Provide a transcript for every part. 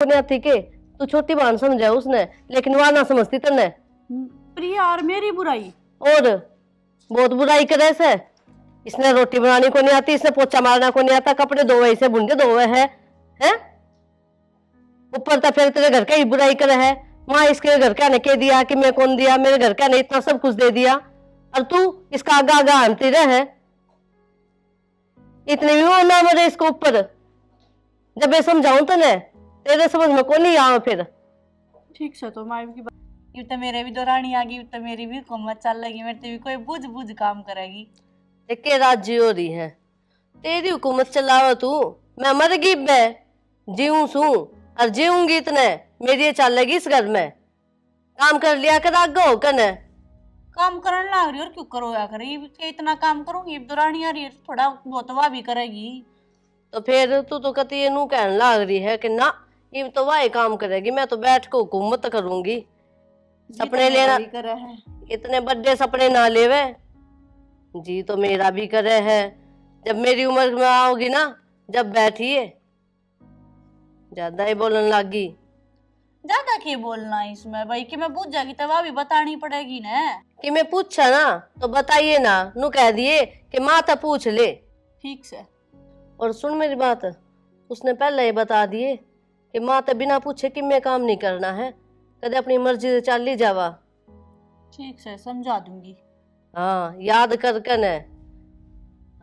नहीं आती के तू छोटी बहन समझा उसने, लेकिन वह ना समझती तने। प्रिया और मेरी बुराई और बहुत बुराई करे से। इसने रोटी बनानी को नहीं आती, इसने पोछा मारना को नहीं आता, कपड़े धोवे से बुन के धोवे है? ऊपर तो फिर तेरे घर का ही बुराई करे है। माँ इसके घर का ने कह दिया कि मैं कौन दिया, मेरे घर का ने इतना सब कुछ दे दिया, और तू इसका आगा आगा आनती रहे। इतने भी वो ना मरे इसको ऊपर। जब मैं समझाऊं तो ने तेरे समझ में को नहीं आवे फिर। ठीक से तो माई की ये तो मेरे भी दौरानी आ गई, तो मेरी भी हुकूमत चल लगी, मेरे तो भी कोई बुझ बुझ काम करेगी। एक राज्य हो रही है तेरी हुकूमत चलावा तू। मैं मर गई, मैं जीऊं सू और जीऊंगी इतने मेरी ये चल लगी इस घर में। काम कर लिया कर आगे हो कने। काम करने लग रही और क्यों करो या करे, ये इतना काम करूंगी दौरानी आ रही है, थोड़ा बहुत वह भी करेगी। तो फिर तू तो कती ये नू कहने लग रही है कि ना ये तो वही काम करेगी, मैं तो बैठ के हुकूमत करूंगी। सपने लेना करे है, इतने बड़े सपने ना लेवे। जी तो मेरा भी करे है। जब मेरी उम्र में आओगी ना, जब बैठिए ज्यादा ही बोलने लगी। ज्यादा क्या बोलना है इसमें भाई, कि मैं बुझ जाएगी तो वह भी बतानी पड़ेगी ना। कि मैं पूछा ना तो बताइए ना, नू कह दिए कि माता पूछ ले। ठीक से। और सुन मेरी बात, उसने पहले ही बता दिए कि माता बिना पूछे कि मैं काम नहीं करना है, कदे अपनी मर्जी से चल ही जावा। ठीक से समझा दूंगी। हाँ याद कर कर न।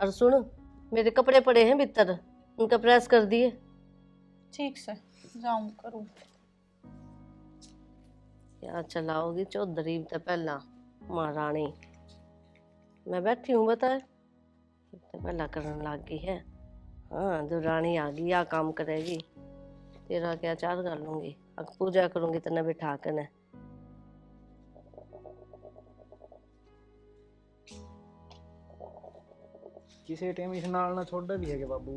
और सुन मेरे कपड़े पड़े हैं भीतर, उनका प्रेस कर दिए। ठीक से जाऊं करूं। क्या चलाओगी चौधरी तो पहला महारानी। मैं बैठी हूँ बताए तो पहला करने लग गई है। हाँ जो रानी आ गई या काम करेगी, तेरा क्या चार कर लूंगी। अब पूजा करूंगी तो न बिठा कर न। किसी टाइम इस नाल ना छोड़ भी है के बाबू।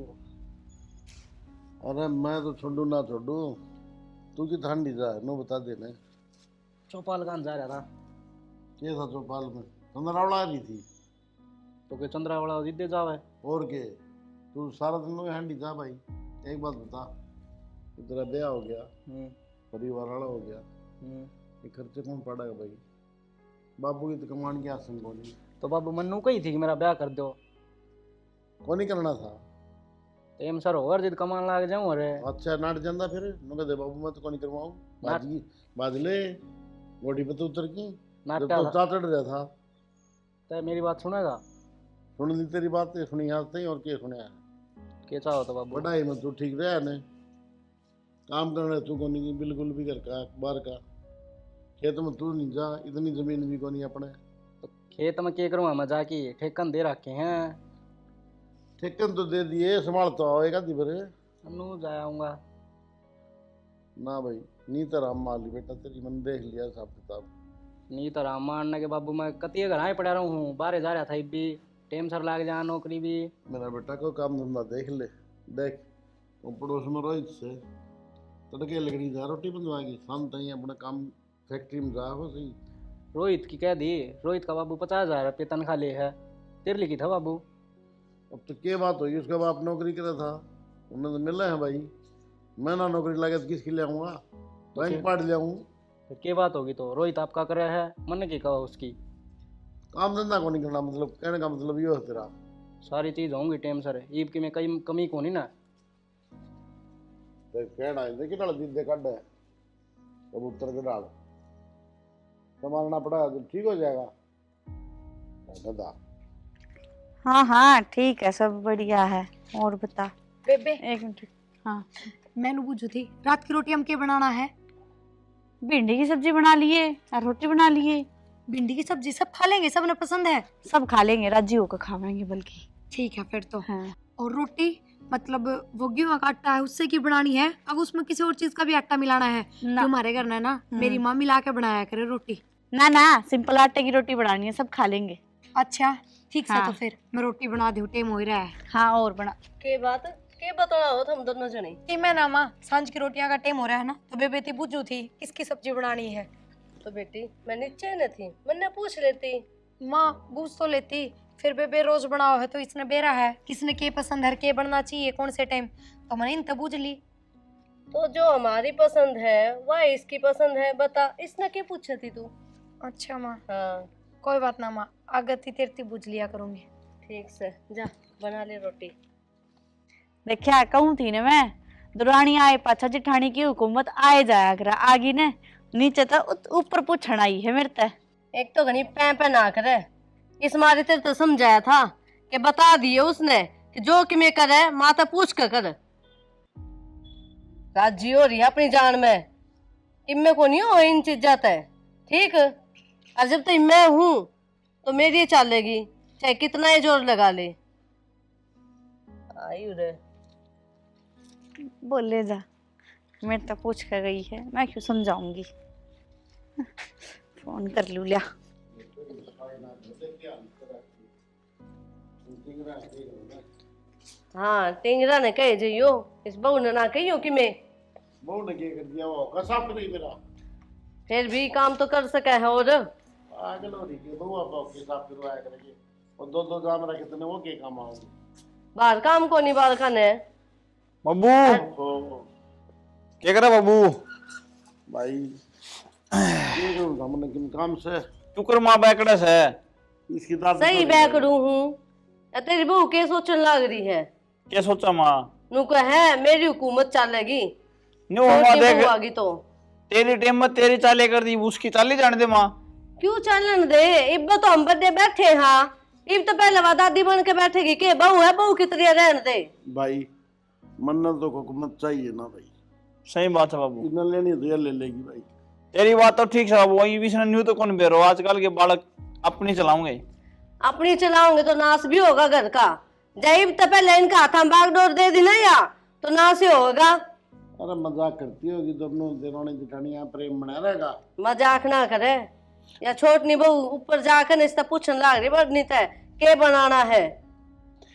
अरे मैं तो छोड़ू ना छोड़ू, तू की ठंडी जा नो बता देने। चौपाल कहाँ जा रहा था? के था चौपाल में? चंद्रावला आ रही थी। तो के चंद्रावला जिद्दे जावे और के तू सारा दिन में हंडी जा भाई। एक बात बता, तेरा ब्याह हो गया, परिवार वाला हो गया, ये खर्चे कौन पड़ेगा भाई? बाबू की तो कमांड की आसन को नहीं। तो बाबू मन्नू कही थी कि मेरा ब्याह कर दो, कौन नहीं करना था? एम सर और जिद कमान लाग जाऊं। अरे अच्छा नाट जाता फिर नुके दे बाबू, मैं तो कौन नहीं करवाऊं। बाजी बाजले गोडी पे तो उतर की जब तो चाचड़ रहा था। तो मेरी बात सुनेगा? सुन ली तेरी बात, सुनी आज तक और के सुने है? के चाहो तो बाबू? पढ़ाई में तू ठीक रहा ने, काम करने तू को नहीं बिल्कुल भी घर का बाहर का। खेत में तू नहीं जा, इतनी जमीन भी को नहीं अपने। तो खेत में क्या करूँगा मैं जाके, ठेकन दे रखे हैं। ठेकन तो दे दिए, संभाल तो आएगा दी भरे नू जाऊंगा ना भाई। नी तरह माली बेटा तेरी, मन देख लिया हिसाब किताब। नहीं तो राम मानने के बाबू मैं कतिये घर पड़ा रहा हूँ, बाहर जा रहा था भी टाइम सर लाग जा नौकरी भी। मेरा बेटा को काम धंधा देख ले। देख वो पड़ोस में रोहित से तड़के लगड़ी जा रोटी बनवाएगी, शाम तक अपना काम फैक्ट्री में जा हो सही। रोहित की कह दी, रोहित का बाबू 50,000 रुपये तनख्वाह ले है, तेरे लिखी था बाबू। अब तो क्या बात होगी, उसका बाप नौकरी करे था, उन्हें तो मिला है भाई। मैं ना नौकरी लगे तो किसकी ले आऊँगा? बैंक पाट ले आऊँ। फिर क्या बात होगी? तो रोहित आपका करे है, मन की कहो उसकी। काम धंधा को नहीं करना, मतलब कहने का मतलब ये है तेरा। सारी चीज होंगी टाइम सर, ईब की में कई कमी को नहीं ना। तो कहना है देखी डाल दीदे काट है कबूतर के डाल संभालना पड़ा तो ठीक हो जाएगा गधा। हाँ हाँ ठीक है, सब बढ़िया है। और बता बेबे। एक मिनट। हाँ मैंने पूछी थी रात की रोटी हम क्या बनाना है? भिंडी की सब्जी बना लिए और रोटी बना लिए। भिंडी की सब्जी सब खा लेंगे, सब ने पसंद है? सब खा लेंगे, राजी होकर खाएंगे बल्कि। ठीक है फिर तो। हाँ। और रोटी मतलब वो गेहूं का आटा है उससे की बनानी है? अब उसमें किसी और चीज का भी आटा मिलाना है? जो हमारे घर है ना, मेरी माँ मिला के बनाया करे रोटी। ना ना सिंपल आटे की रोटी बनानी है, सब खा लेंगे। अच्छा ठीक हाँ। है, तो फिर मैं रोटी बना दूँ, टाइम हो ही रहा है। हाँ और बना के बात के बताना हो तुम दोनों जने कि मैं ना माँ सांझ की रोटियां का टाइम हो रहा है ना, तो बेबे थी पूछू थी किसकी सब्जी बनानी है। तो बेटी मैं नीचे न थी, मैंने पूछ लेती। माँ पूछ तो लेती, फिर बेबे रोज बनाओ है तो इसने बेरा है किसने के पसंद है, के बनना चाहिए कौन से टाइम, तो मैंने इन तब पूछ ली। तो जो हमारी पसंद है वह इसकी पसंद है, बता इसने क्या पूछा थी तू? अच्छा माँ, हाँ कोई बात ना माँ, आगती तेरती बुझ लिया करूंगी। ठीक से जा बना ले रोटी। देखा कहूँ थी ना मैं, दुरानी आए पाछा जिठानी की हुकूमत आए जाया करा, आगी ने नीचे तो ऊपर पूछण आई है मेरे ते। एक तो घनी पे ना करे, इस मारे तेरे तो समझाया था कि बता दिए उसने कि जो कि मैं करे माता पूछ कर कर। राजी हो रही है अपनी जान में, इनमें को नहीं हो इन चीज जाता है, ठीक। और जब तक मैं हूं तो मेरी ही चलेगी, चाहे कितना ही जोर लगा ले। आई रे बोले जा, मेरे तो पूछ कर गई है, मैं क्यों समझाऊंगी। फोन कर लू लिया। हाँ टिंगरा ने कहे जइयो, इस बहू ने ना कहियो कि मैं। बहू ने क्या कर दिया, वो कसाब नहीं मेरा। फिर भी काम तो कर सका है। और आगे लो रही है बहू, आप के साथ करवाया करेंगे और दो जाम रखे कितने वो के काम आओगे। बाहर काम को नहीं बाहर खाने बाबू ओ क्या कर रहा बाबू? भाई ये जो हमने किन काम से तू कर माँ बैकड़स है। इसकी दाद सही बैकड़ू हूँ या तेरी बहू के सोचने लग रही है? क्या सोचा माँ? नु को है मेरी हुकूमत चलेगी, नो माँ छोटी देख, बहू आगी तो तेरी टेम में तेरी चाले कर दी, उसकी चाली जाने दे माँ। क्यों चलन दे, इब तो हम बड़े बैठे हाँ, इब तो पहले वह दादी बन के बैठेगी के बहू है, बहू की तरह रहने दे। भाई मन्नत तो हुकूमत चाहिए ना भाई, सही बात है बाबू, इतना लेनी तो ये ले लेगी भाई। तेरी बात तो ठीक है बाबू, वही भी न्यू तो कौन बेरो, आजकल के बालक अपनी चलाऊंगे। अपनी चलाओगे तो नाश भी होगा घर का, जब तो पहले इनका हाथ में बागडोर दे दी ना या तो नाश ही होगा। अरे मजाक करती होगी, दोनों देरोने जिठानियां प्रेम बना रहेगा। मजाक ना करे, या छोटनी बहू ऊपर जाकर इसका पूछने लग रही बड़नी तय के बनाना है।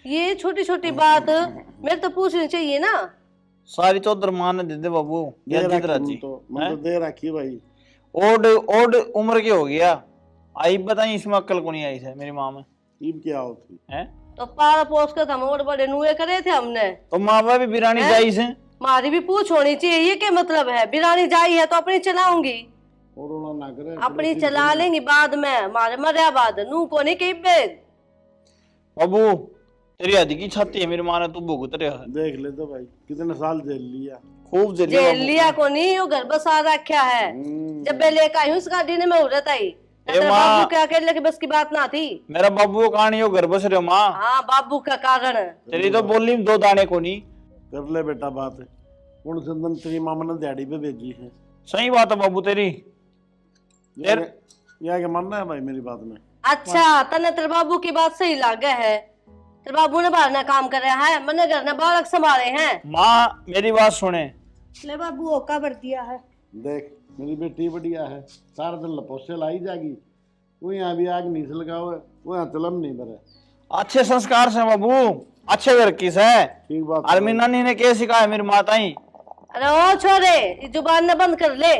ये छोटी छोटी बात मेरे तो पूछनी चाहिए ना। सारी चौधर माँ ने दे दे बाबू, या जिद राजी तो मतलब दे रखी भाई। ओड ओड उम्र की हो गया, आई बताई इसमें अक्ल को नहीं आई है मेरी माँ में। ईब क्या होती है तो पारा पोस कर हम और बड़े नुए करे थे हमने, तो माँ बाप भी बिरानी जाई से। मारी भी पूछ होनी चाहिए, ये क्या मतलब है? बिरानी जाई है तो अपनी चलाऊंगी, और रोना ना करे, अपनी चला लेंगी बाद में, मारे मरिया बाद नू को नहीं कही बेद। बाबू तेरी आदि की छाती है मेरी माँ ने, तू भुगत रहा है। देख ले तो भाई कितने साल जेल लिया। खूब जेल बाबू। लिया को नहीं, यो घर बसा रखा है। जब मैं लेकर आई हूँ इस गाड़ी ने मैं उड़त आई, बाबू के अकेले की बस की बात ना थी। मेरा बाबू का कहानी हो घर बस रहे माँ। हाँ बाबू का कारण। तेरी तो बोली दो दाने को नहीं। कर ले बेटा बात, कौन चंदन तेरी मामा ने दिहाड़ी पे भेजी है। सही बात है बाबू तेरी। या के मानना है भाई मेरी बात में? अच्छा तने तेरे बाबू की बात सही लागे है, तेरे बाबू ने बाहर ना काम कर रहा है, मैंने घर ने बालक संभाले हैं। माँ मेरी बात सुने, ले बाबू ओका भर दिया है। देख मेरी बेटी बढ़िया है, सारा दिन लपोसे लाई जाएगी, वो यहाँ भी आग नहीं से लगाओ, वो यहाँ चलम नहीं भरे। अच्छे संस्कार से बाबू, अच्छे घर की है। ठीक बात। अरमी नानी ने क्या सिखाया मेरी माताई? अरे ओ छोरे ये जुबान न बंद कर ले,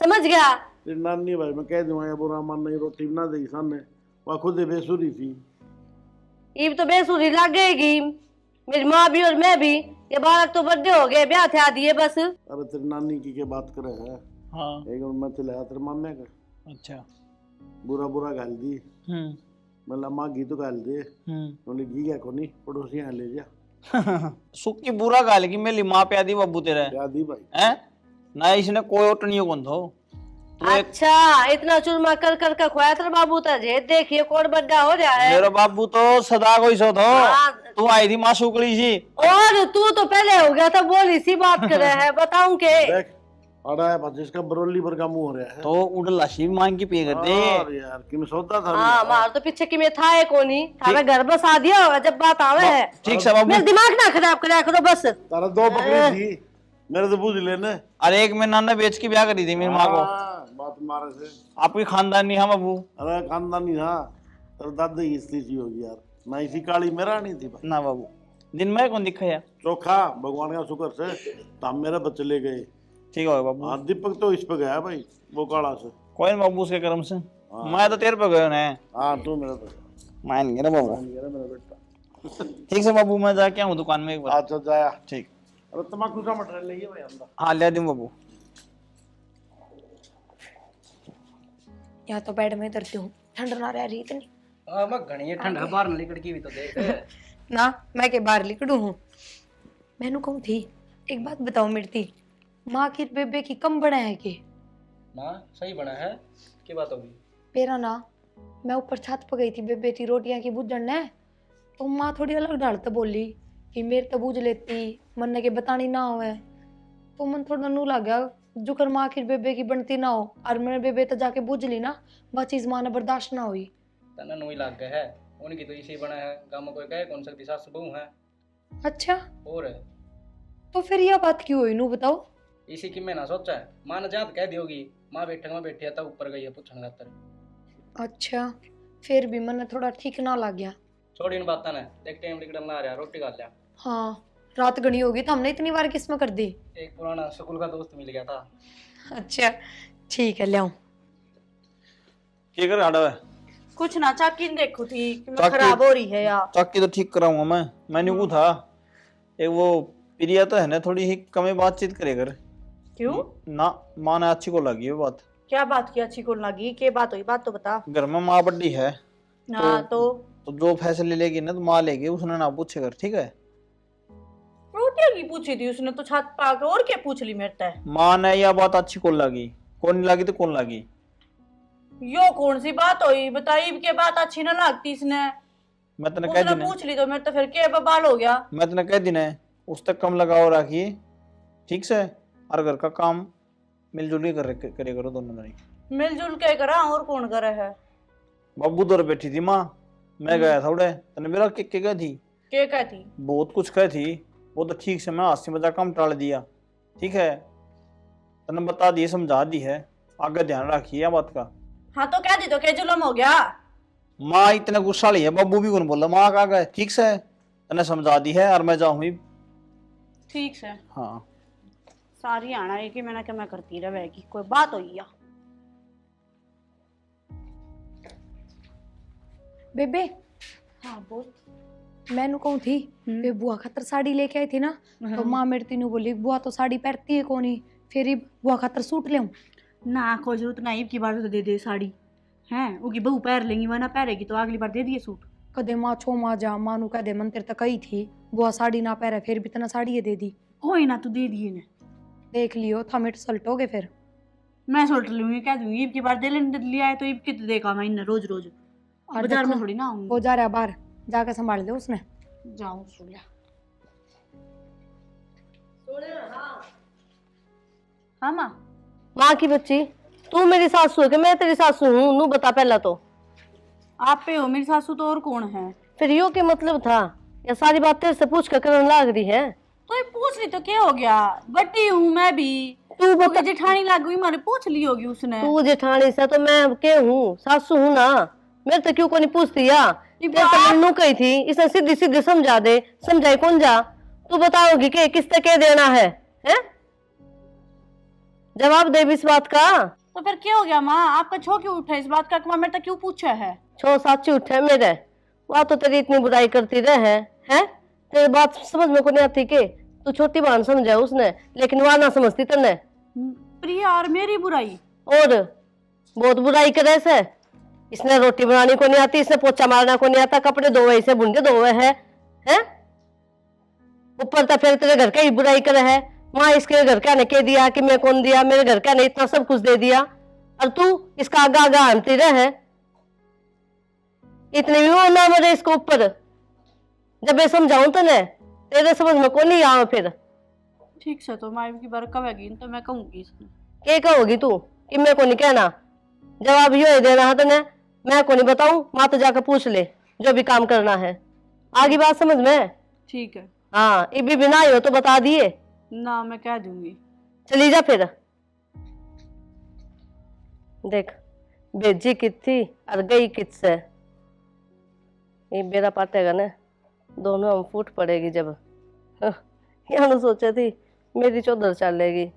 समझ गया? तेरी नानी भाई मैं कह दूंगा, बुरा मन नहीं, रोटी बना देगी सामने, वह खुद ही बेसुरी थी। ईब तो बेसुरी लगेगी, मेरी माँ भी और मैं भी, ये बालक तो बड़े हो गए, ब्याह थे दिए बस। अरे तेरी नानी की क्या बात करे है। हाँ एक मैं चलाया तेरे मामे का, अच्छा। बुरा बुरा गाल दी, मतलब माँ घी तो गाल दे, बोले घी क्या को नहीं, पड़ोसी यहाँ ले जा। सुखी बुरा गाल की मेरी माँ प्यादी बाबू तेरा क्या दी भाई है ना, इसने कोई ओटनी कौन थो। अच्छा इतना चूरमा कर कर के खोया तेरे बाबू तुझे, देखिए कौन बड़ा हो रहा है। मेरा बाबू तो सदा कोई सो थो, हाँ। तू आई थी माँ सुकली सी। और तू तो पहले हो गया था, बोली सी बात कर रहा है, बताऊं के? देख अड़ा है बस, इसका बरोली पर का मुंह हो रहा है। तो उड़ लाशी मांग की पे कर दे। अरे यार कि मैं सोता था। हाँ मार तो पीछे की में था है कोनी, थारा घर बसा दिया होगा जब बात आवे है। ठीक से बाबू। मेरा दिमाग ना खराब करा करो बस। तारा दो पकड़ी थी, मेरे तो पूछ लेने। अरे एक में नाना बेच के ब्याह करी थी मेरी माँ को। बात मारे से आपकी खानदानी है बाबू? अरे खानदानी था, तेरे दादी की स्थिति होगी यार, ना इसी काली मेरा नहीं थी भाई। ना बाबू दिन में कौन दिखा यार? चोखा भगवान का शुक्र से तो हम मेरे बच्चे ले गए। ठीक है बाबू। हाँ दीपक तो इस पे गया भाई, वो काला से। कोई नहीं बाबू उसके कर्म से, मैं तो तेरे पे गयो ना। हाँ तू मेरा तो मान गया ना बाबू। मेरा बेटा। ठीक से बाबू मैं जाके आऊँ दुकान में एक बार। अच्छा जाया। ठीक। अब तम्बाकू का मटेरियल लेइए भाई अंदर। हाँ ले दूं बाबू। यहाँ तो बेड में उतरती हूँ, ठंड ना रह रही इतनी हाँ मैं घनी है ठंड है बाहर ना लिकड़ की भी तो देख ना। मैं के बाहर लिकड़ू हूँ। मैनू कहूँ थी एक बात बताओ मिर्ती, माँ की बेबे की कम बड़ा है कि ना सही बना है की बात होगी। पेरा ना मैं ऊपर छत पर गई थी बेबे थी रोटियां की बुझने ने, तो माँ थोड़ी अलग ढाल तो बोली कि मेरे तो बुझ लेती मन ने के बतानी ना होवे, तो मन थोड़ा नू लग गया जुकर माँ की बेबे की बनती ना हो और मैंने बेबे तो जाके बुझ ली ना, वह चीज माँ ने बर्दाश्त ना हुई। तना नोई लाग गया है उनकी तो इसी बना है गाँव में कोई कहे कौन सकती सास बहू है अच्छा और तो फिर यह बात क्यों हुई नू बताओ। इसी की मैं ना सोचा है माँ ने जात कह दी होगी माँ बैठे में बैठी था ऊपर गई है पूछने खातर। अच्छा फिर भी मन थोड़ा ठीक ना लग गया। छोड़ इन बात ने देख टाइम निकलना आ रहा रोटी खा लिया। हाँ रात घनी होगी तो हमने इतनी बार किस में कर दी। एक पुराना स्कूल का दोस्त मिल गया था। अच्छा ठीक है ले आऊं। क्या कर रहा है? कुछ ना चाकी देखो थी कि मैं चाकी- खराब हो रही है यार। चक्की तो ठीक कराऊंगा मैंने वो था एक वो प्रिया तो है ना थोड़ी ही कम बातचीत करे कर। क्यों? ना माँ ने अच्छी को लगी वो बात। क्या बात की अच्छी को लगी? के बात हुई? बात तो बता घर में माँ बड्डी है ना। तो जो फैसले लेगी ना तो माँ लेगी, उसने ना पूछे कर ठीक है। रोटियां की पूछी थी उसने तो छत पे आके, और क्या पूछ ली मेरे से? माँ ने यह बात अच्छी को लगी, कौन लगी तो कौन लगी। यो कौन सी बात हुई बताई के बात अच्छी ना लगती इसने? मैं तेने कह उसने दी ना, पूछ ली तो मेरे तो फिर के बबाल हो गया। मैं तेने कह दी ना उस तक कम लगाओ रखिए ठीक से, और घर का काम मिलजुल के करे करो दोनों जने। मिलजुल के करा और कौन करे है? बब्बू दौर बैठी थी माँ, मैं गया था उड़े तने मेरा के गई थी, के कहती? बहुत कुछ कही थी वो तो ठीक से मैं हंसी मजाक कम टाल दिया ठीक है। तने बता दी समझा दी है, आगे ध्यान रखिए बात का। हाँ तो कह दी तो के जुलम हो गया। माँ इतने गुस्साली है, बब्बू भी कौन बोला माँ का गए ठीक से, तने समझा दी है और मैं जाऊँ। ठीक से हाँ सारी आना है कि मैंने क्या मैं करती रहेगी, कोई बात हुई या? बेबे हाँ बोल। मैनू कहूँ थी वे बुआ खातर साड़ी लेके आई थी ना, तो माँ मेरे तीनों बोली बुआ तो साड़ी पहनती है कोनी, फिर बुआ खातर सूट ले ना कोई जरूरत नहीं की बार तो दे दे साड़ी हैं, उगी बहू पहन लेंगी वरना पहनेगी तो अगली बार दे दिए सूट। कदे माँ छो माँ जा मानू कह दे मन तेरे तक कही थी बुआ साड़ी ना पहरे, फिर भी तना साड़ी दे दी। कोई ना तू दे दिए ने, देख लियो था मिट सल्टोगे फिर। मैं सोच लूंगी कह दूंगी ईब की बार दे लेने लिया है तो ईब की तो देखा मैं इन रोज रोज और बाजार में देखो, थोड़ी ना आऊंगी। वो जा रहा बाहर जाके संभाल दे उसने। जाऊं सुलिया। हाँ माँ। माँ की बच्ची तू मेरी सासू है कि मैं तेरी सासू हूँ? नू बता पहला तो। आप पे हो मेरी सासू तो और कौन है? फिर यो के मतलब था या सारी बात तेरे से पूछ कर करने लग रही है? तो ये पूछ ली तो क्या हो गया, बड़ी हूँ मैं भी। तू बता, जेठानी लग गई मारे पूछ ली होगी उसने। तू जेठानी से तो मैं के हूँ, सासू हूँ ना, मेरे तो क्यों को नहीं पूछती या? तेरे तो नन्नू कही थी इसने सीधी सीधी समझा दे, समझाई कौन जा? तू बताओगी कि किस तक के देना है? हैं? जवाब दे भी इस बात का। तो फिर क्या हो गया माँ, आपका छो क्यों उठा इस बात का कि माँ मेरे तक क्यों पूछा है? छो साची उठे मेरे, वह तो तेरी इतनी बुराई करती रहे हैं, तेरी बात समझ में को नहीं आती के तू छोटी बहन समझा उसने, लेकिन वह ना समझती तने। प्रिया और मेरी बुराई और बहुत बुराई करे से, इसने रोटी बनानी को नहीं आती, इसने पोछा मारना को नहीं आता, कपड़े धोवे से बुंडे धोवे है, हैं? ऊपर तो फिर तेरे घर का ही बुराई करे है। माँ इसके घर का ने कह दिया कि मैं कौन दिया, मेरे घर का ने इतना सब कुछ दे दिया, और तू इसका आगा आगा आनती रहे। इतने भी वो ना मरे इसको ऊपर, जब मैं समझाऊं तो ने तेरे समझ में को नहीं आवे फिर। ठीक से तो माँ की बार कहेगी तो मैं कहूंगी इसने। क्या कहोगी तू कि मैं को नहीं कहना? जवाब यो देना है तने, मैं को नहीं बताऊं, माँ तो जाकर पूछ ले जो भी काम करना है। आगे बात समझ में? ठीक है। हाँ इबी बिना ही हो तो बता दिए ना मैं कह दूंगी। चली जा फिर। देख बेजी कितनी और गई कितसे, ये बेरा पाटेगा ना दोनों हम फूट पड़ेगी जब। यहाँ सोचे थी मेरी चौधर चलेगी,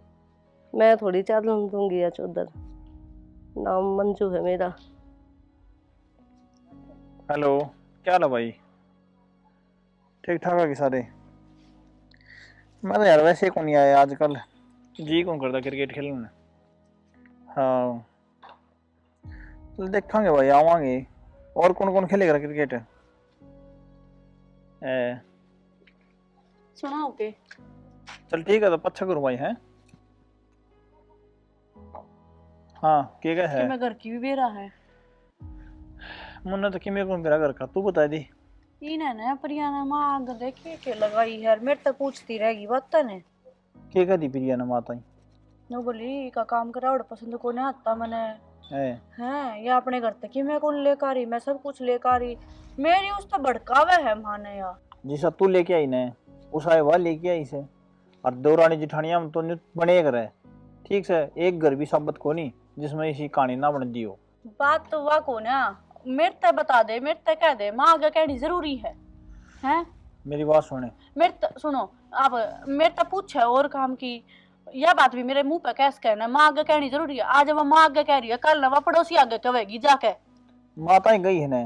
मैं थोड़ी चल दूंगी या चौधर। नाम मंजू है मेरा। हेलो क्या हाल है भाई? ठीक ठाक है कि सारे? मैं तो यार वैसे कौन आया आजकल, जी कौन करता क्रिकेट खेलने। हाँ चल देखेंगे भाई, आवांगे। और कौन कौन खेलेगा क्रिकेट? सुनाओ के चल ठीक है, तो पच्छा करूँ भाई है। हाँ क्या है? कि मैं घर की भी बेरा है। मुन्ना तो किमें कौन मेरा घर का, तू बता दी। इन्हें ना प्रिया ने माँ आग देखे के लगाई है, मेरे तक पूछती रहेगी बात ने। क्या कर दी प्रिया ने माता ही? नो बोली का काम करा और पसंद को नहीं आता मैंने है है या अपने घर तक कि मैं कौन लेकर आ रही, मैं सब कुछ लेकर आ रही, मेरी उस तो भड़कावे है माने यार। जिसा तू लेके आई ने उस आए वह लेके आई से, और दो रानी जिठानिया में तो बने कर है। ठीक से एक घर भी साबित को नहीं जिसमें इसी कहानी ना बन दी हो। बात तो वाह को ना, मेरे तक बता दे, मेरे तक कह दे, माँ आगे कहनी जरूरी है। हैं मेरी बात सुने, मेरे तक सुनो, अब मेरे तक पूछे और काम की, यह बात भी मेरे मुंह पे कैसे कहना, माँ आगे कहनी जरूरी है। आज वो माँ आगे कह रही है, कल वो पड़ोसी आगे कहेगी जाके। माता ही गई है ने,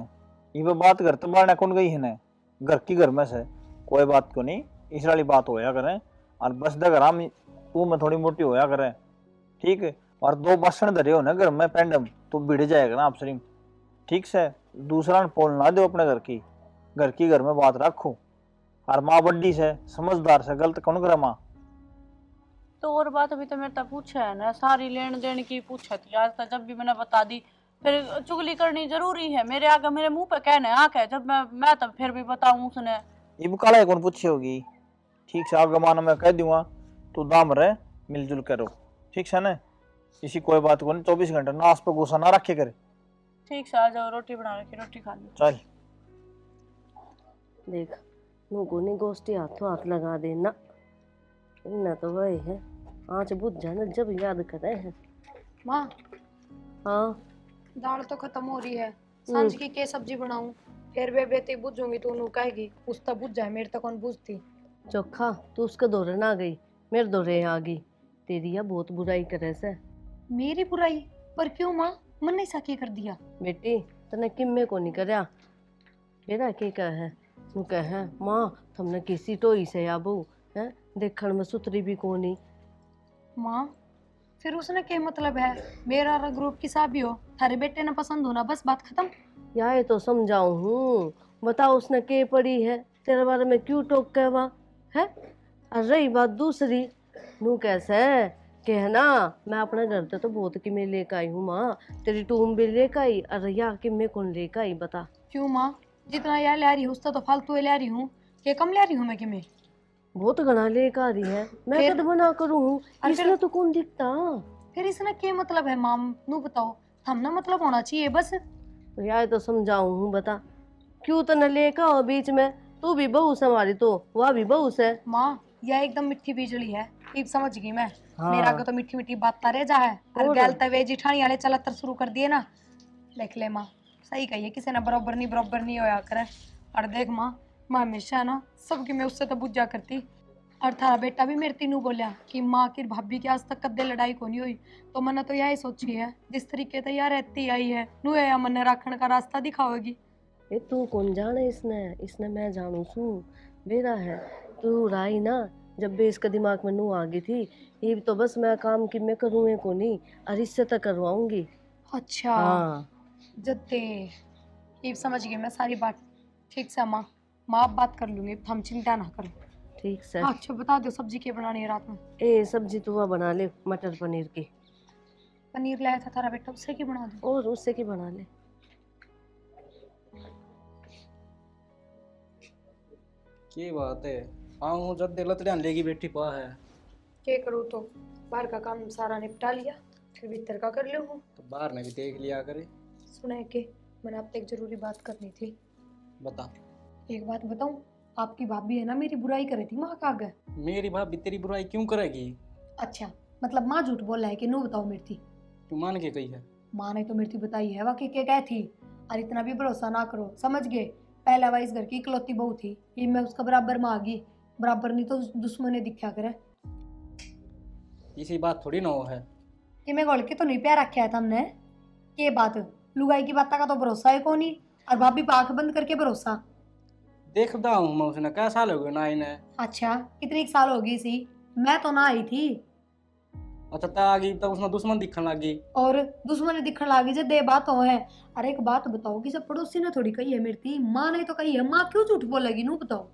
ये बात घर तो बाहर कौन गई है ने, घर की घर में से कोई बात को नहीं, इस वाली बात होया करें। और बस दे घर हम तू में थोड़ी मोटी होया करे, ठीक है। और दो बसन धरे हो ना घर में पेंडम, तो भिड़ जाएगा ना आप। ठीक से दूसरा ने पोल ना दो अपने घर की घर में बात रखो। और माँ बड्डी से समझदार से गलत कौन करे माँ। तो और बात अभी तो मेरे तक पूछे है ना, सारी लेन देन की पूछे थी आज तक, जब भी मैंने बता दी फिर चुगली करनी जरूरी है। मेरे आगे मेरे मुंह पे कहने आंख है, जब मैं तब फिर भी बताऊं उसने। ये काला कौन पूछी होगी। ठीक से आगे मानो मैं कह दूंगा, तू दाम रहे मिलजुल करो, ठीक है ना। इसी कोई बात को नहीं 24 घंटे ना आस पर गुस्सा ना रखे करे। ठीक से आ जाओ, रोटी बना रखी, रोटी खा ली। चल देख मुँह नहीं गोष्ठी हाथों हाथ लगा देना, इतना तो वही है। आँच बुझ जाना जब याद करे हैं। माँ हाँ दाल तो खत्म हो रही है, सांझ की क्या सब्जी बनाऊं? फिर वे बेटी बुझूंगी तो उन्हों कहेगी उस तक बुझ जाए, मेरे तक कौन बुझती। चोखा तू उसके दौरे ना गई, मेरे दौरे आ गई। तेरी या बहुत बुराई करे से। मेरी बुराई? पर क्यों माँ, मन नहीं साकी कर दिया? बेटी तने किम्मे को नहीं करया, मेरा के कह तू कह माँ तुमने किसी टोई से या बहू है देखण में सुतरी भी कोनी। माँ फिर उसने क्या मतलब है, मेरा और ग्रुप की शादी हो, थारे बेटे ने पसंद होना, बस बात खत्म। या ये तो समझाऊं हूँ, बताओ उसने के पड़ी है तेरे बारे में क्यों टोक कहवा है। और रही बात दूसरी, नू कैसे कहना मैं अपने घर से तो बहुत कि मैं लेकर आई हूँ माँ, तेरी टूम भी लेकर आई और या कि मैं कौन लेकर आई बता। क्यों माँ, जितना यार ले रही हूँ उसका तो फालतू ले रही हूँ, क्या कम ले रही हूँ मैं कि मैं? बहुत घना लेकर आ रही है, मैं फिर? कद बना करूँ, इसलिए तो कौन दिखता। फिर इसने क्या मतलब है माँ, नू बताओ, हम ना मतलब होना चाहिए बस। तो यार तो समझाऊं हूँ, बता क्यों तो न लेकर आओ बीच में, तू भी बहू से हमारी तो वह भी बहू से। माँ यह एकदम मिट्टी बिजली है, अब समझ गई मैं। हाँ। मेरा आगे तो मिट्टी मिट्टी बात रह जा है, और और? गलत वे जिठानी वाले चलतर शुरू कर दिए ना। देख ले माँ, सही कही है, किसी ने बराबर नहीं होया करे। और देख माँ, मैं हमेशा ना सबकी मैं उससे तो बुझा करती, और थारा बेटा भी मेरे तीनों बोलिया कि माँ की भाभी की आज तक कदे लड़ाई को नहीं हुई। तो मैंने तो यही सोची है, जिस तरीके से यार रहती आई है नू या मन राखण का रास्ता दिखावेगी। ये तू कौन जाने, इसने मैं जानू सू बेरा है। तू राई ना जब भी इसके दिमाग में नू आ गई थी, ये तो बस मैं काम की मैं करूँ को नहीं, और इससे तक करवाऊंगी। अच्छा हाँ जत्ते, ये समझ गई मैं सारी बात। ठीक से माँ, माँ बात कर लूंगी, हम चिंता ना करो। ठीक से। अच्छा बता दो सब्जी क्या बनानी है रात में? ए सब्जी तू वह बना ले मटर पनीर की। पनीर लाया था तारा बेटा, उससे की बना दो। और उससे की बना ले। की बात है, आऊँ जब दिल लतड़ियां लेगी बेटी पा है। क्या करूँ, तो बाहर का काम सारा निपटा लिया, फिर भीतर का कर लूँ। तो बाहर ने भी देख लिया करे। सुने के मैंने आपसे एक जरूरी बात करनी थी। बता। एक बात बताऊं, आपकी भाभी है ना मेरी बुराई करे थी माँ का आगे। मेरी भाभी तेरी बुराई क्यों करेगी? अच्छा मतलब माँ झूठ बोल रहा है कि नू बताओ मेरी थी? तू मान के गई है? माँ ने तो मेरी थी बताई है, वाकई क्या कह थी। और इतना भी भरोसा ना करो, समझ गए। पहला वाइस घर की इकलौती बहू थी, ये मैं उसका बराबर में आ गई, बराबर नहीं तो दुश्मने दिखा करे। इसी बात थोड़ी ना हो है। ये मैं गोल के तो नहीं प्यार रखा है तुमने, ये बात लुगाई की बात का तो भरोसा है कौन ही, और भाभी पे आंख बंद करके भरोसा। देखता हूँ मैं उसने क्या साल हो गए ना इन्हें। अच्छा कितनी साल हो गई सी, मैं तो ना आई थी। अच्छा ता आ गई तब उसने दुश्मन दिखने लगी। और दुश्मनी दिखने लगी जे दे बात हो है। अरे एक बात बताओ कि सब पड़ोसी ने थोड़ी कही है मेरी थी, माँ ने तो कही है, माँ क्यों झूठ बोलेगी नू बताओ।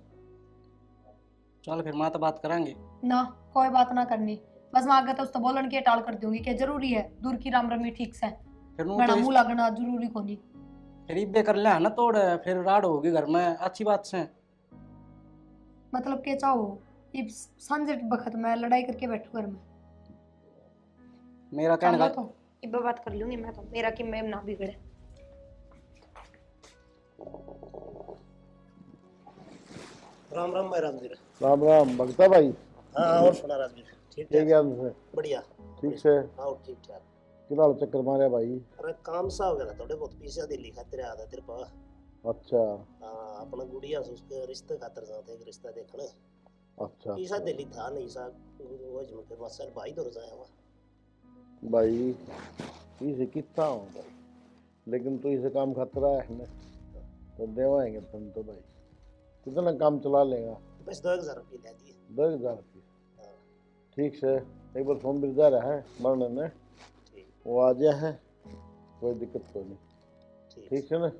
चल फिर माँ तो बात करेंगे। ना कोई बात ना करनी, बस मैं आगे तो उस तो बोलन की टाल कर दूंगी कि जरूरी है दूर की राम रमी ठीक से, फिर नू बड़ा तो मुंह लगना जरूरी कोनी। फिर इब्बे कर लिया ना तोड़, फिर राड होगी घर में, अच्छी बात से। मतलब के चाहो ये सांझे बखत मैं लड़ाई करके बैठू घर में। मेरा कहने चलो का तो इब्बे बात कर लूंगी मैं तो, मेरा कि मैं ना बिगड़े। राम राम भाई राजवीर। राम राम भगता भाई। हाँ और सुना राजवीर, ठीक ठीक ठाक है तुमसे? बढ़िया। ठीक से हाँ ठीक ठाक। किला चक्कर मारे भाई। अरे काम सा हो गया थोड़े बहुत पैसा दिल्ली खातिर आया था तेरे पास। अच्छा हाँ अपना गुड़िया से उसके रिश्ते खातिर साथ एक रिश्ता देखने अच्छा पैसा दिल्ली था नहीं सा वो जो फिर बस सर भाई दूर जाया हुआ। भाई इसे कितना हो भाई, लेकिन तू इसे काम खतरा है ना तो देवाएंगे तुम तो भाई। कितना काम चला लेगा? बस 2000 रुपये ले दिए। 10,000 की। ठीक से एक बार फोन भी जा रहा है मरने ने, ठीक वो आ गया है, कोई दिक्कत तो नहीं। ठीक ठीक है ना?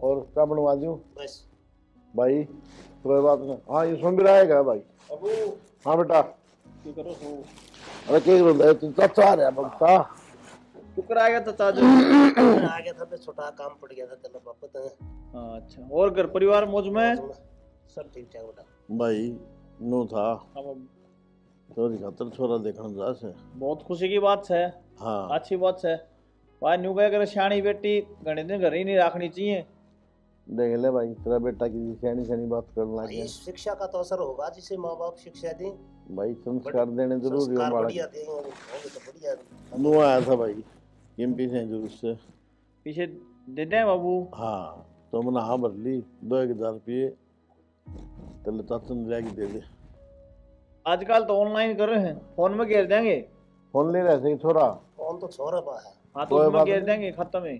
और क्या बनवा दूँ बस भाई? कोई बात नहीं। हाँ इसमें भी रहेगा भाई। हाँ बेटा अरे क्या बोल रहे तू? चाचा आ रहा भगता। शुक्र आ गया तो ताजो। आ गया था, बस छोटा काम पड़ गया था तेरा पापा तो। अच्छा और घर परिवार मौज में? सब ठीक ठाक बेटा। भाई नो था अब चोरी खातर छोरा देखने जा से। बहुत खुशी की बात है, हाँ अच्छी बात है। भाई न्यू कह कर सियाणी बेटी घने दिन घर ही नहीं रखनी चाहिए। देख ले भाई तेरा बेटा की सैनी सैनी बात करने लग भाई गया। शिक्षा का तो असर होगा जिसे माँ बाप शिक्षा दें। भाई संस्कार देने जरूरी है संस्कार बालक। बढ़िया देंगे होंगे तो बढ़िया। नो आया था भाई एमपी से जरूर से। पीछे दे दें बाबू। हाँ तो मैंने हाँ भर ली 2,000 रुपये तेरे चाचा ने लेके दे दे। आजकल तो ऑनलाइन कर रहे हैं, फोन में घेर देंगे। फोन ले रहे थे छोरा। कौन तो छोरा पा है। हाँ तो कोई उसमें बात घेर नहीं। देंगे, खत्म है।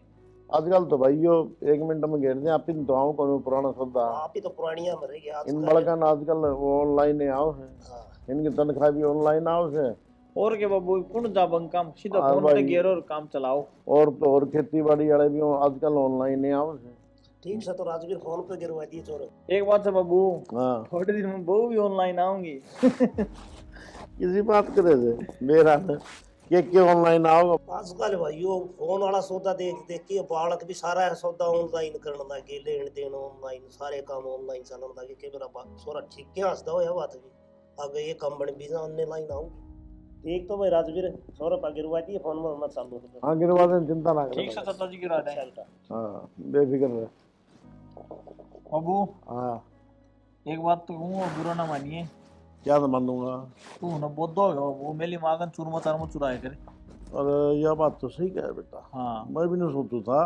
आजकल तो भाई यो 1 मिनट में घेर दे। आप इन तो आओ कौन पुराना सौदा। आप ही तो पुरानिया में रह गया इन बड़का ना आजकल वो ऑनलाइन आओ है, हाँ इनकी तनख्वाह भी ऑनलाइन आओ है। और के बाबू कौन जा बंग काम सीधा हाँ फोन पे भाई। घेरो और काम चलाओ। और तो और खेती बाड़ी वाले भी आजकल ऑनलाइन आओ है। ठीक से तो राजवीर फोन पे गिरवा दिए चोर। एक बात है बाबू, हाँ थोड़े दिन में बहू भी ऑनलाइन आऊंगी। किसी बात करे थे मेरा न के ऑनलाइन आओगे। आजकल भाई वो फोन वाला सौदा देख देख के बालक भी सारा सौदा ऑनलाइन करने लगे, लेन देन ऑनलाइन, सारे काम ऑनलाइन चलने लगे। के मेरा छोरा ठीक के हंसदा हो बात भी आगे ये काम बन भी ऑनलाइन आऊंगी। एक तो भाई राजवीर छोरा पा गिरवा दिए फोन में मत चालू। हाँ गिरवा दें, चिंता ना ठीक से करो। चाचा जी गिरा दें। हाँ बेफिक्र रहे। बाबू हाँ एक बात तो कहूँ, बुरा ना मानिए। क्या तो मानूंगा। तू ना बोध हो वो मेरी मागन चूरमा चारमा चुराए करे। और यह बात तो सही कह बेटा। हाँ मैं भी नहीं सोचू था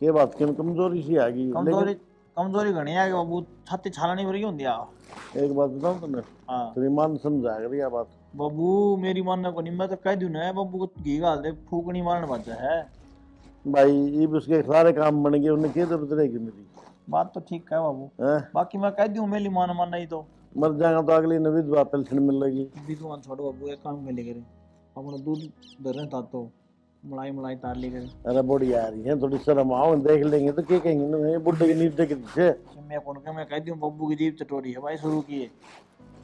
ये बात की कमजोरी सी आ गई। कमजोरी कमजोरी घनी है बाबू, छाती छाला नहीं भरी होंगी। लेकिन एक बात बताऊं तुम्हें, हाँ तेरी मान समझा कर यह बात। बाबू मेरी मानने को नहीं, मैं तो कह दूं ना बाबू को घी गाल दे, फूकनी मारने बचा है। भाई ये भी उसके सारे काम बन गए, उन्हें क्या जरूरत रहेगी मेरी? बात तो ठीक है बाबू, हैं? बाकी मैं कह दूं मेरी मान मानना ही तो मर जाएगा तो अगली नवीद बात पेंशन मिलेगी। विद्वान छोड़ो बाबू, एक काम कर ले करे अपना दूध दर था तो मलाई मलाई तार ले करे। अरे बड़ी आ रही है, थोड़ी शर्म आओ, देख लेंगे तो क्या कहेंगे ना, ये बुढ़े की नींद के पीछे। मैं कौन के मैं कह दूं बाबू की जीभ चटोरी है भाई शुरू की है।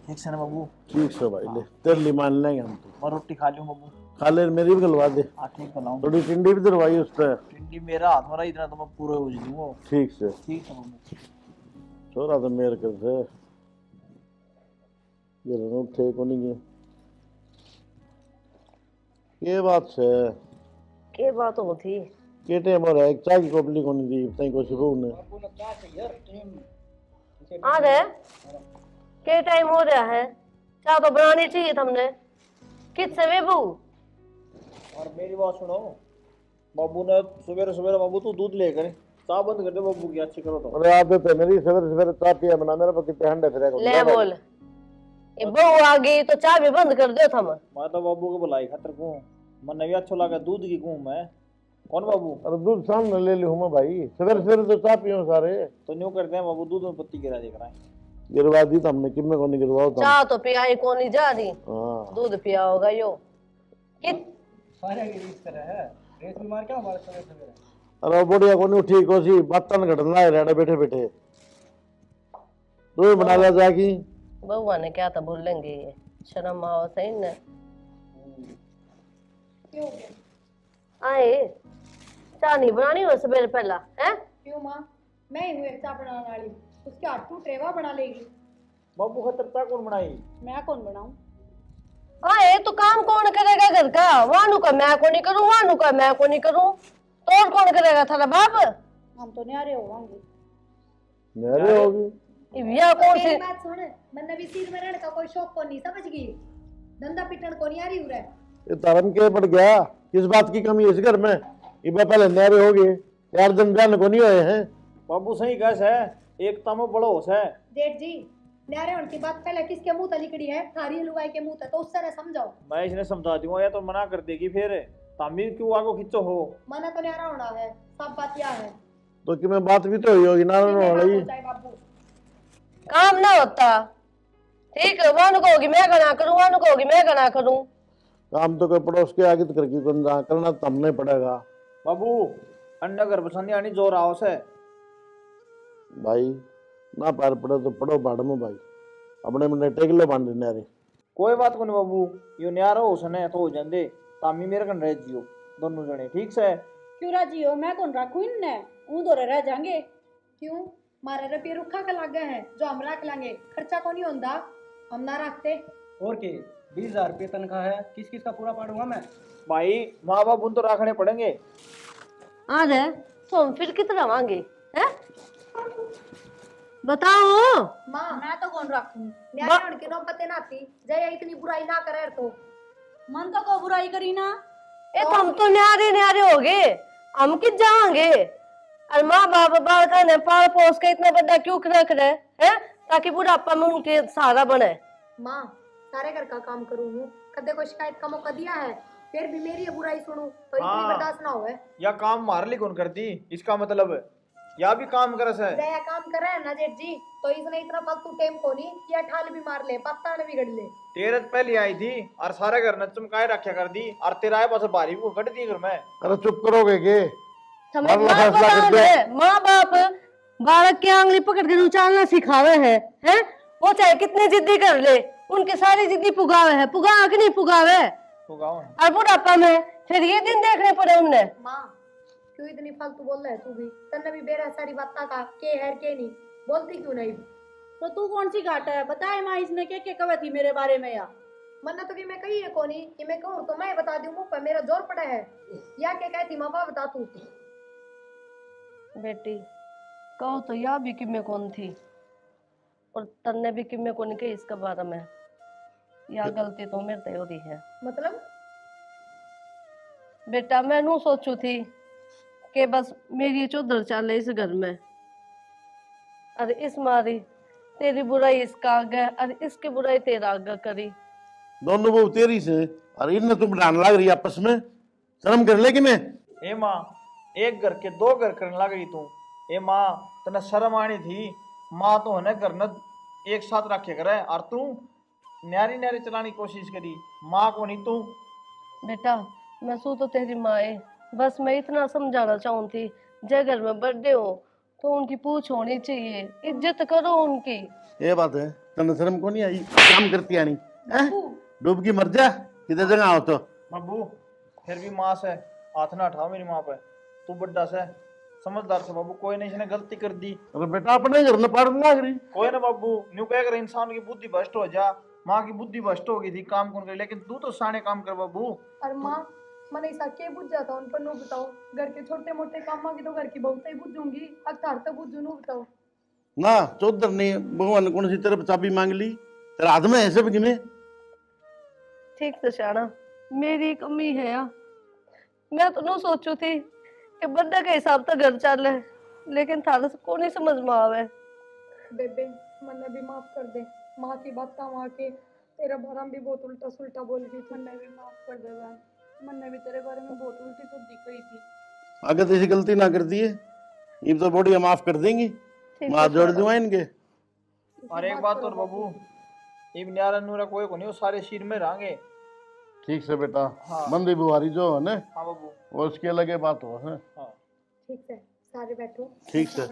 ठीक से ना बाबू? ठीक से भाई ले तेरे लिए मान लेंगे हम तो। मैं रोटी खा लूं बाबू? खा ले, मेरी भी गलवा दे। हाँ ठीक है लाऊं। थोड़ी टिंडी भी दरवाई उस पर। टिंडी मेरा हाथ में रहा इतना तो मैं पूरा उज दूंगा। ठीक से ठीक है बाबू। छोरा तो मेरे कर से ये रनो थे को नहीं गए। ये बात से के बात होती के टाइम और है चाय की कोपली को नहीं दी तई को शुरू ने। आ गए के टाइम हो रहा है, चाय तो बनानी चाहिए तुमने। किससे बेबू? और मेरी बात सुनो, बाबू ने सवेरे सवेरे बाबू तू दूध लेकर चाय बंद कर दे बाबू की, अच्छी करो तो। अरे आदत है मेरी सवेरे सवेरे चाय पिया बना, मेरे पर कितने हंडे फिरे को। ले बोल, ये बहू आ गई तो चाय भी बंद कर दो थम। मैं तो बाबू को बुलाई खतर को मन भी अच्छा लगा दूध की कहूँ मैं। कौन बाबू? अरे दूध सामने ले लूँ मैं भाई, सवेरे सवेरे तो चाय पियो सारे। तो न्यू करते हैं बाबू, दूध में पत्ती गिरा देख रहा है। गिरवा दी तो हमने, किम्मे को नहीं गिरवाओ तुम। चाह तो पियाई को नहीं जा रही, हाँ दूध पिया होगा यो। कित सारे की रीस करे है, रेस बीमार क्या हमारे सवेरे सवेरे। अरे बढ़िया को नहीं ठीक हो सी बातन घटना है रेडे बैठे बैठे। तू बना लिया जाकी। बउआ ने क्या था बोलेंगे ये, शर्म आओ सही न। क्यों आए चाह नहीं बनानी हो सवेरे पहला है? क्यों माँ, मैं ही हूँ एक चाय बनाने वाली, उसके हाथ टूट रेवा बना लेगी। बाबू खतरता कौन बनाई? मैं कौन बनाऊं? आए तो काम कौन करेगा घर का? वानू का मैं को नहीं करूँ, वानू का मैं को नहीं करूँ, तो और कौन करेगा? थारा बाप। हम तो न्यारे होंगे। मेरे होगी या कौन सी मेरी बात सुन, मैंने भी सिर में रहने का कोई शौक को नहीं, समझ गई? धंधा पिटन को नहीं आ रही उरे। ये तरन के पड़ गया, किस बात की कमी है इस घर में? ये पहले न्यारे हो गए, 4 दिन बयान को नहीं हुए हैं। बाबू सही कैसे है, एकता में बड़ो होश है। जेठ जी, न्यारे होने की बात पहले किसके मुंह तक निकली है? थारी लुगाई के मुंह तक, तो उससे ना समझाओ। मैं इसने समझा दूंगा या तो मना कर देगी फिर। तामीर क्यों आगो खिंचो हो? मना तो न्यारा होना है, सब बात क्या है? तो कि मैं बात भी तो हुई होगी ना वाली। बाबू काम ना होता ठीक है, वानू कहोगी मैं गना करूँ, वानू कहोगी मैं गना करूँ। काम तो कोई पड़ोस के आगे तो करके करना तो हमने पड़ेगा बाबू अन्य घर पसंद आनी जोर आओस है भाई। ना पैर पड़े तो पड़ो बाड़ में भाई, अपने में टेक लो बांध न्यारे। कोई बात को नहीं बाबू, यो न्यारा हो सने तो हो जांदे। तामी मेरे कन रह जियो दोनों जने, ठीक से? क्यों राजी हो? मैं कौन रखूं इनने, ऊ दो रह जाएंगे। क्यों? मारे रुपये रुखा का लग गए हैं जो हम रख लेंगे, खर्चा को नहीं होता, हम ना रखते। और के 20,000 रुपये तनख्वाह है, किस किस का पूरा पाड़ूंगा मैं। भाई माँ बाप उन तो रखने पड़ेंगे। आ जाए तो हम फिर कितना मांगे हैं? बताओ। माँ मैं तो कौन रखूं? न्यारे होने की नौबत ना आती, जय इतनी बुराई ना करे तो। मन तो को बुराई करी ना। ए तो हम तो न्यारे न्यारे हो गए, हम किस जाएंगे? और माँ बाप बालका ने पाल पोस के इतना बड़ा क्यों रख रहे हैं, ताकि बुढ़ापा में उनके सहारा बने। माँ सारे घर का काम करूँ हूँ, कदे को शिकायत का मौका दिया है, फिर भी मेरी बुराई सुनूं तो इतनी हाँ। बर्दाश्त ना होए। या काम मार ली कौन कर दी, इसका मतलब या भी काम करस है। जया काम करे है ना जेठ जी, तो इसने इतना फालतू टेम को नहीं किया, ठाल भी मार ले, पत्ता ने बिगड़ ले। तेरे तो पहले आई थी और सारे घर ने चमकाए रखा कर दी, और तेरा है बस भारी को कट दी घर में। अरे चुप करोगे के? समझदार प्रधान है, माँ बाप बालक की आंगली पकड़ के उछालना सिखावे हैं? वो चाहे कितने जिद्दी कर ले, उनके सारी जिद्दी पुगावे है, पुगा कि नहीं पुगावे? और बुढ़ापा में फिर ये दिन देखने पड़े उनने। माँ क्यों इतनी फालतू बोल रहा है तू भी? तन्ने भी बेरा सारी बात का के है के नहीं बोलती क्यों नहीं? तो तू कौन सी घाट है बताए माँ, इसने क्या कहे थी मेरे बारे में? या मन्ना तो कि मैं कही है कोनी कि मैं कहूँ तो मैं बता दूं, मुंह पर मेरा जोर पड़ा है, या क्या कहती माँ बाप बता तू। बेटी कहो तो या भी कि मैं कौन थी, और तन्ने भी कि मैं कौन के इसके बारे में, या गलती तो मेरे ते हो रही है। मतलब बेटा मैं नू सोचू थी कि बस मेरी चौधर चले इस घर में, और इस मारी तेरी बुराई इसका आगे और इसकी बुराई तेरा आगे करी। दोनों वो तेरी से और इनने तुम डांड लग रही आपस में, शर्म कर ले कि मैं? ए माँ एक घर के 2 घर करने लग गई तू। ए माँ तने शर्म आनी थी, माँ तो है घर न एक साथ रखे करे, और तू न्यारी न्यारी चलाने की कोशिश करी, माँ को नहीं तू। बेटा मैं सू तो तेरी माँ है, बस मैं इतना समझाना चाहूँ थी, जय घर में बर्थडे हो तो उनकी पूछ होनी चाहिए, इज्जत करो उनकी। ये बात है, तने शर्म को नहीं आई? काम करती आनी डूब की मर जा किधर जगह आओ तो। बाबू फिर भी माँ से हाथ ना उठाओ मेरी माँ पे, तू बड्डा से समझदार से बाबू, कोई नहीं इसने गलती कर दी। अरे बेटा अपने घर में पाड़ लग रही। कोई ना बाबू, न्यू कह कर इंसान की बुद्धि भ्रष्ट हो जा, माँ की बुद्धि भ्रष्ट हो गई थी काम कौन कर, लेकिन तू तो साने काम कर बाबू। और माँ मैंने ऐसा के बुझ जाता उन पर नो बताओ, घर के छोटे मोटे काम की तो घर की बहुत ही बुझूंगी, अख्तार तो बुझू नो बताओ ना चौधर ने भगवान ने कौन सी तरफ चाबी मांग ली तेरा हाथ में ऐसे भी में। ठीक से शाना मेरी कमी है या? मैं तो न सोचू थी कि बर्थडे के हिसाब से घर चल है, लेकिन थारा को नहीं समझ में आवे। बेबे मन्ने भी माफ कर दे, माँ की बात वहाँ के तेरा बारे में भी बहुत उल्टा सुल्टा बोल गई थी। मन्ने भी माफ कर दे बहन, मन्ने भी तेरे बारे में बहुत उल्टी सुल्टी कही थी, आगे तो ऐसी गलती ना कर दिए, ये तो बॉडी माफ कर देंगी। माँ जोड़ दूंगा इनके। और एक बात और बाबू, इब न्यारा नूरा कोई को नहीं, वो सारे सिर में रहेंगे। ठीक से बेटा। हाँ। बंदी बुहारी जो है ना, हाँ बाबू। वो उसके लगे बात हो है। ठीक है, सारे बैठो। ठीक से।